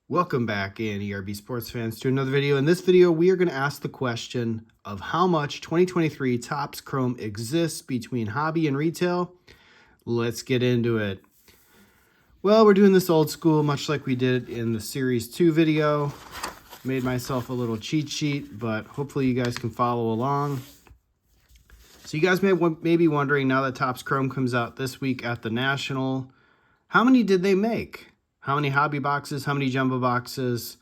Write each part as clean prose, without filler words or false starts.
Welcome back in ERB sports fans to another video. In this video, we are going to ask the question of how much 2023 Topps Chrome exists between hobby and retail. Let's get into it. Well, we're doing this old school, much like we did in the Series 2 video. Made myself a little cheat sheet, but hopefully you guys can follow along. So you guys may be wondering, now that Topps Chrome comes out this week at the National, how many did they make? How many hobby boxes? How many jumbo boxes?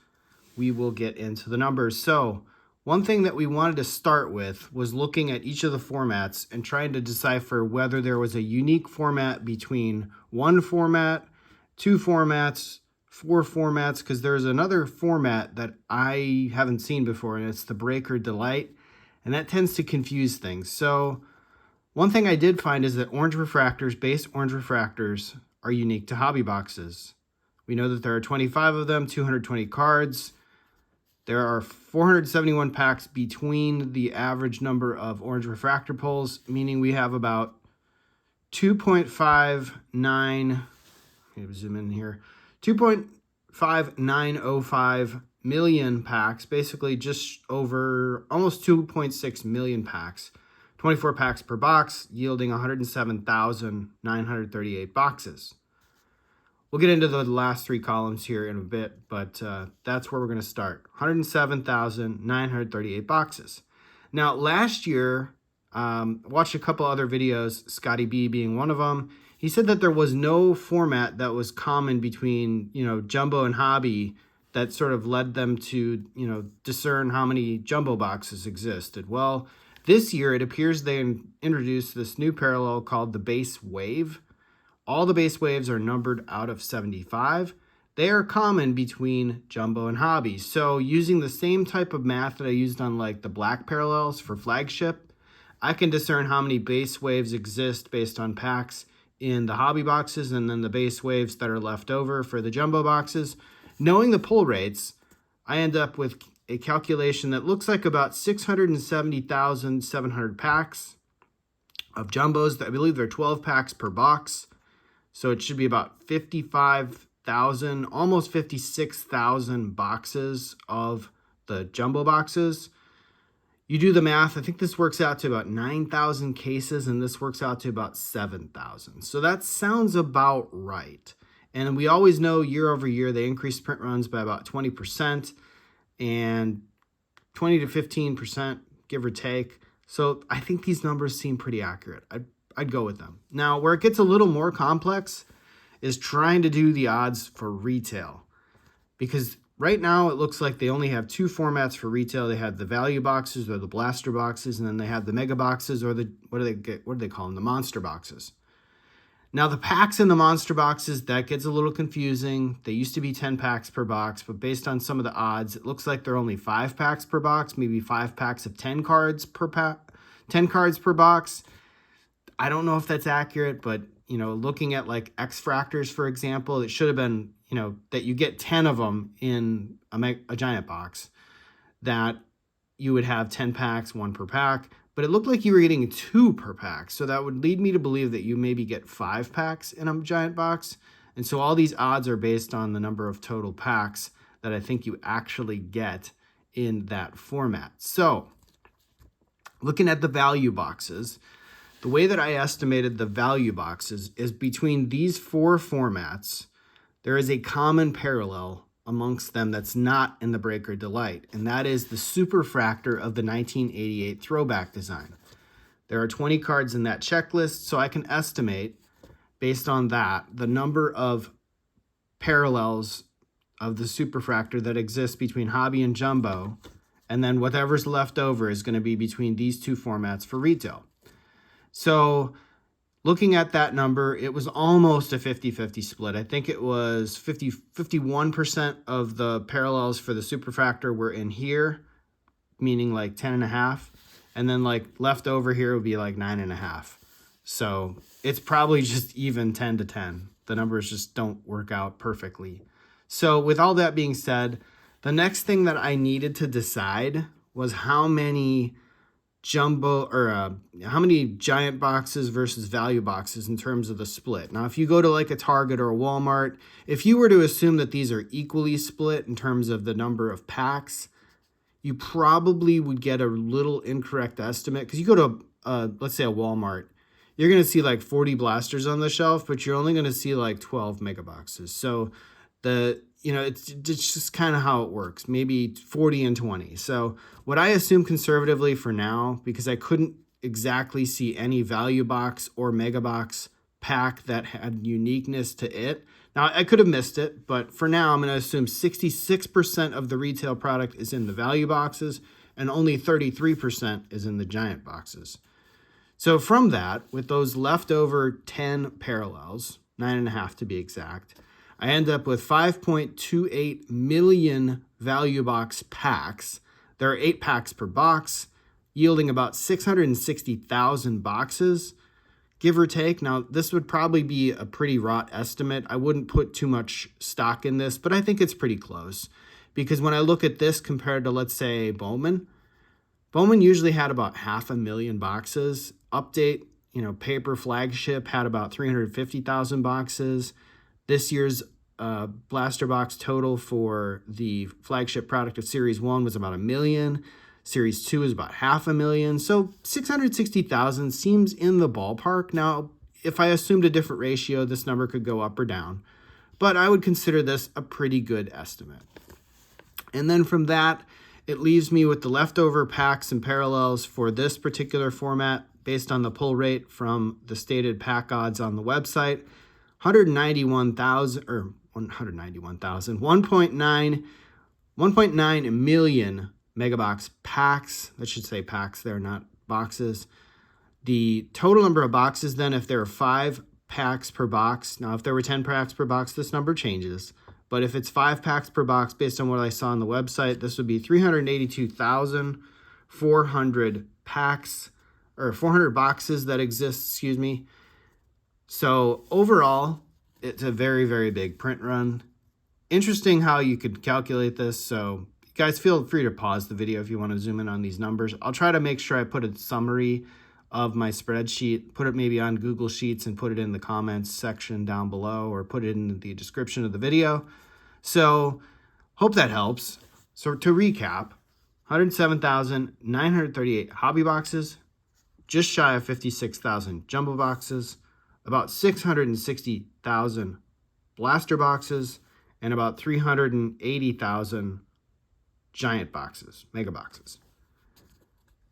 We will get into the numbers. So one thing that we wanted to start with was looking at each of the formats and trying to decipher whether there was a unique format between one format, two formats, four formats, because there's another format that I haven't seen before, and it's the Breaker Delight, and that tends to confuse things. So one thing I did find is that orange refractors, base orange refractors, are unique to hobby boxes. We know that there are 25 of them, 220 cards. There are 471 packs between the average number of orange refractor pulls, meaning we have about 2.59, zoom in here, 2.5905 million packs, basically just over almost 2.6 million packs. 24 packs per box, yielding 107,938 boxes. We'll get into the last three columns here in a bit, but that's where we're going to start. 107,938 boxes. Now, last year, watched a couple other videos, Scotty B being one of them. He said that there was no format that was common between, jumbo and hobby that sort of led them to, discern how many jumbo boxes existed. Well, this year, it appears they introduced this new parallel called the base wave. All the base waves are numbered out of 75. They are common between jumbo and hobby. So using the same type of math that I used on like the black parallels for flagship, I can discern how many base waves exist based on packs in the hobby boxes and then the base waves that are left over for the jumbo boxes. Knowing the pull rates, I end up with a calculation that looks like about 670,700 packs of jumbos. I believe there are 12 packs per box. So it should be about 55,000, almost 56,000 boxes of the jumbo boxes. You do the math, I think this works out to about 9,000 cases, and this works out to about 7,000. So that sounds about right. And we always know year over year, they increase print runs by about 20% and 20 to 15%, give or take. So I think these numbers seem pretty accurate. I'd go with them. Now, where it gets a little more complex is trying to do the odds for retail. Because right now, it looks like they only have two formats for retail. They have the value boxes or the blaster boxes, and then they have the mega boxes or the, what do they call them? The monster boxes. Now, the packs in the monster boxes, that gets a little confusing. They used to be 10 packs per box, but based on some of the odds, it looks like they're only 5 packs per box, maybe 5 packs of 10 cards per pack, 10 cards per box. I don't know if that's accurate, but, looking at like X-Fractors, for example, it should have been, that you get 10 of them in a giant box, that you would have 10 packs, 1 per pack, but it looked like you were getting 2 per pack. So that would lead me to believe that you maybe get 5 packs in a giant box. And so all these odds are based on the number of total packs that I think you actually get in that format. So looking at the value boxes, the way that I estimated the value boxes is between these 4 formats, there is a common parallel amongst them that's not in the Breaker Delight, and that is the Superfractor of the 1988 throwback design. There are 20 cards in that checklist, so I can estimate, based on that, the number of parallels of the Superfractor that exists between hobby and jumbo, and then whatever's left over is going to be between these 2 formats for retail. So looking at that number, it was almost a 50-50 split. I think it was 51% of the parallels for the Superfractor were in here, meaning like 10.5. And then like left over here would be like 9.5. So it's probably just even 10 to 10. The numbers just don't work out perfectly. So with all that being said, the next thing that I needed to decide was how many jumbo or how many giant boxes versus value boxes in terms of the split. Now, if you go to like a Target or a Walmart, if you were to assume that these are equally split in terms of the number of packs, you probably would get a little incorrect estimate, because you go to let's say a Walmart, you're going to see like 40 blasters on the shelf, but you're only going to see like 12 mega boxes. So it's just kind of how it works, maybe 40 and 20. So what I assume conservatively for now, because I couldn't exactly see any value box or mega box pack that had uniqueness to it. Now, I could have missed it, but for now, I'm going to assume 66% of the retail product is in the value boxes and only 33% is in the giant boxes. So from that, with those leftover 10 parallels, 9.5 to be exact, I end up with 5.28 million value box packs. There are 8 packs per box, yielding about 660,000 boxes, give or take. Now, this would probably be a pretty raw estimate. I wouldn't put too much stock in this, but I think it's pretty close. Because when I look at this compared to, let's say, Bowman usually had about 500,000 boxes. Update, paper flagship had about 350,000 boxes. This year's blaster box total for the flagship product of Series 1 was about 1 million. Series 2 is about 500,000. So 660,000 seems in the ballpark. Now, if I assumed a different ratio, this number could go up or down. But I would consider this a pretty good estimate. And then from that, it leaves me with the leftover packs and parallels for this particular format based on the pull rate from the stated pack odds on the website. 1.9 million megabox packs. That should say packs there, not boxes. The total number of boxes then, if there are 5 packs per box, now if there were 10 packs per box, this number changes. But if it's 5 packs per box, based on what I saw on the website, this would be 382,400 packs, or 400 boxes that exist, So overall, it's a very, very big print run. Interesting how you could calculate this. So you guys feel free to pause the video if you want to zoom in on these numbers. I'll try to make sure I put a summary of my spreadsheet, put it maybe on Google Sheets and put it in the comments section down below, or put it in the description of the video. So hope that helps. So to recap, 107,938 hobby boxes, just shy of 56,000 jumbo boxes, about 660,000 blaster boxes, and about 380,000 giant boxes, mega boxes.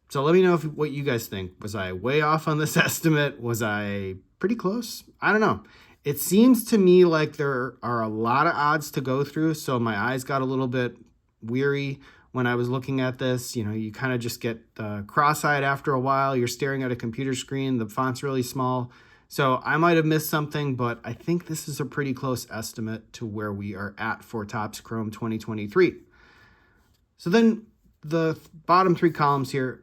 So let me know what you guys think. Was I way off on this estimate? Was I pretty close? I don't know. It seems to me like there are a lot of odds to go through, so my eyes got a little bit weary when I was looking at this. You kind of just get cross-eyed after a while. You're staring at a computer screen. The font's really small. So I might have missed something, but I think this is a pretty close estimate to where we are at for Topps Chrome 2023. So then the bottom 3 columns here,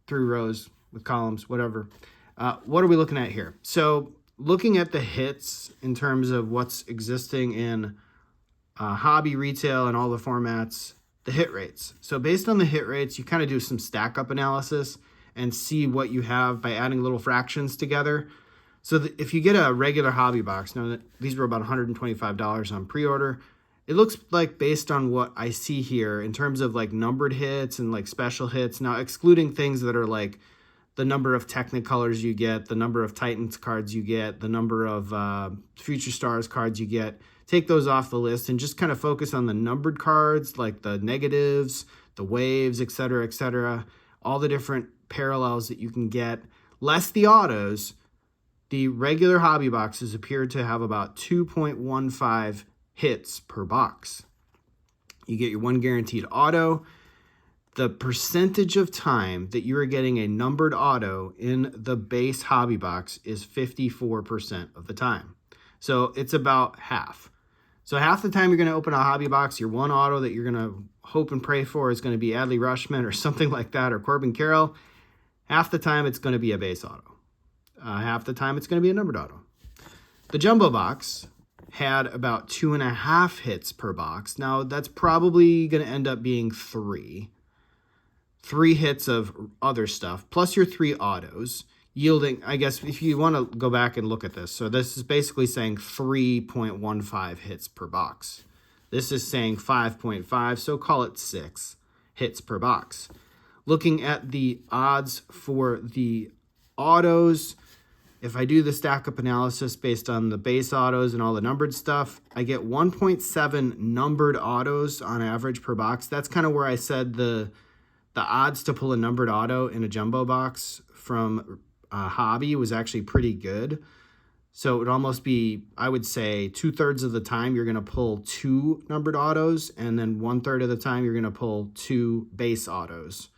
3 rows with columns, whatever. What are we looking at here? So looking at the hits in terms of what's existing in hobby, retail, and all the formats, the hit rates. So based on the hit rates, you kind of do some stack up analysis and see what you have by adding little fractions together. So if you get a regular hobby box, now these were about $125 on pre-order. It looks like, based on what I see here in terms of like numbered hits and like special hits, now excluding things that are like the number of Technicolors you get, the number of Titans cards you get, the number of Future Stars cards you get, take those off the list and just kind of focus on the numbered cards, like the negatives, the waves, etc., all the different parallels that you can get, less the autos. The regular hobby boxes appear to have about 2.15 hits per box. You get your 1 guaranteed auto. The percentage of time that you are getting a numbered auto in the base hobby box is 54% of the time. So it's about half. So half the time you're going to open a hobby box, your one auto that you're going to hope and pray for is going to be Adley Rutschman or something like that, or Corbin Carroll. Half the time it's going to be a base auto. Half the time it's going to be a numbered auto. The jumbo box had about 2.5 hits per box. Now that's probably going to end up being 3. 3 hits of other stuff, plus your 3 autos, yielding, I guess, if you want to go back and look at this. So this is basically saying 3.15 hits per box. This is saying 5.5, so call it 6 hits per box. Looking at the odds for the autos, if I do the stack up analysis based on the base autos and all the numbered stuff, I get 1.7 numbered autos on average per box. That's kind of where I said the odds to pull a numbered auto in a jumbo box from Hobby was actually pretty good. So it would almost be, I would say, 2/3 of the time you're going to pull 2 numbered autos, and then 1/3 of the time you're going to pull 2 base autos.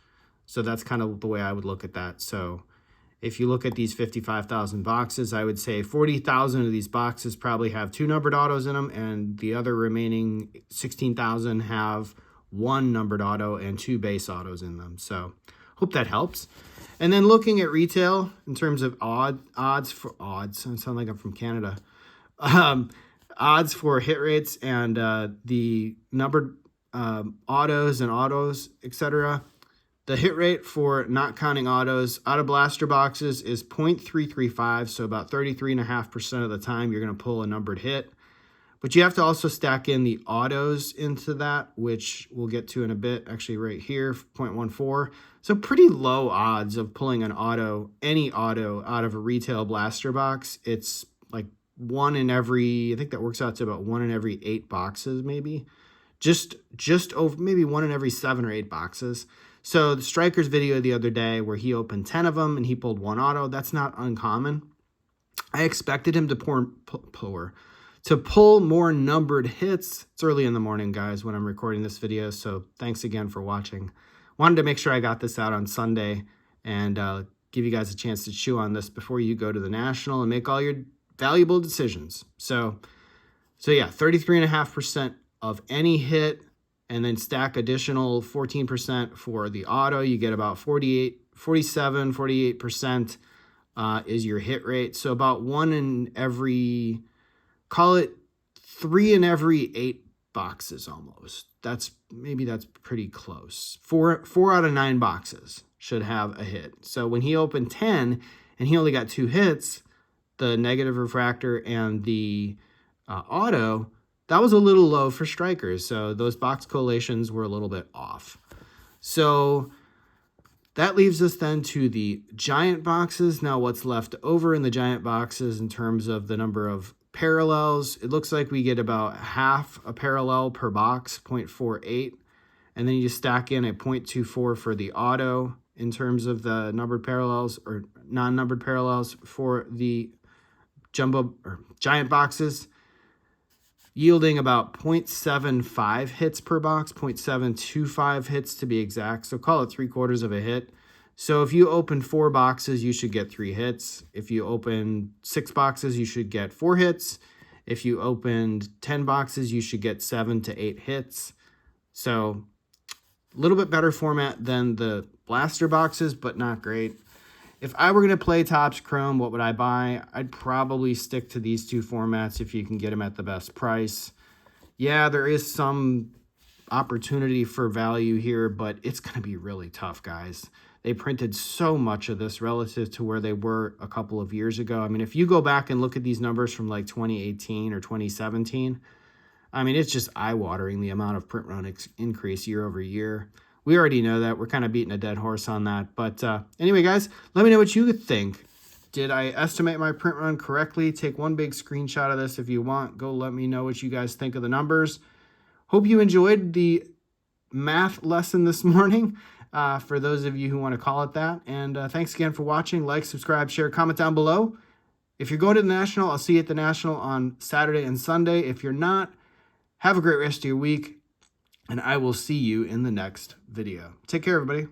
So that's kind of the way I would look at that. So if you look at these 55,000 boxes, I would say 40,000 of these boxes probably have 2 numbered autos in them, and the other remaining 16,000 have 1 numbered auto and 2 base autos in them. So hope that helps. And then looking at retail in terms of odds, I sound like I'm from Canada. Odds for hit rates and the numbered autos and autos, etc. The hit rate for not counting autos out of blaster boxes is 0.335, so about 33.5% of the time you're going to pull a numbered hit. But you have to also stack in the autos into that, which we'll get to in a bit, actually right here, 0.14. So pretty low odds of pulling an auto, any auto, out of a retail blaster box. It's like 1 in every, I think that works out to about 1 in every 8 boxes maybe. Just over, maybe 1 in every 7 or 8 boxes. So the Strikers video the other day where he opened 10 of them and he pulled 1 auto, that's not uncommon. I expected him to pull more numbered hits. It's early in the morning, guys, when I'm recording this video, so thanks again for watching. Wanted to make sure I got this out on Sunday and give you guys a chance to chew on this before you go to the National and make all your valuable decisions. So yeah, 33.5% of any hit, and then stack additional 14% for the auto. You get about 48% is your hit rate. So about 1 in every, call it 3 in every 8 boxes almost. That's pretty close. 4 out of 9 boxes should have a hit. So when he opened 10 and he only got 2 hits, the negative refractor and the auto, that was a little low for Strikers. So those box collations were a little bit off. So that leaves us then to the giant boxes. Now what's left over in the giant boxes in terms of the number of parallels, it looks like we get about half a parallel per box, 0.48. And then you stack in a 0.24 for the auto in terms of the numbered parallels or non-numbered parallels for the jumbo or giant boxes, yielding about 0.75 hits per box, 0.725 hits to be exact. So call it 3/4 of a hit. So if you open 4 boxes, you should get 3 hits. If you open 6 boxes, you should get 4 hits. If you opened 10 boxes, you should get 7 to 8 hits. So a little bit better format than the blaster boxes, but not great. If I were going to play Topps Chrome, what would I buy? I'd probably stick to these 2 formats if you can get them at the best price. Yeah, there is some opportunity for value here, but it's going to be really tough, guys. They printed so much of this relative to where they were a couple of years ago. I mean, if you go back and look at these numbers from like 2018 or 2017, I mean, it's just eye-watering the amount of print run increase year over year. We already know that. We're kind of beating a dead horse on that. But anyway, guys, let me know what you think. Did I estimate my print run correctly? Take one big screenshot of this if you want. Go let me know what you guys think of the numbers. Hope you enjoyed the math lesson this morning, for those of you who want to call it that. And thanks again for watching. Like, subscribe, share, comment down below. If you're going to the National, I'll see you at the National on Saturday and Sunday. If you're not, have a great rest of your week, and I will see you in the next video. Take care, everybody.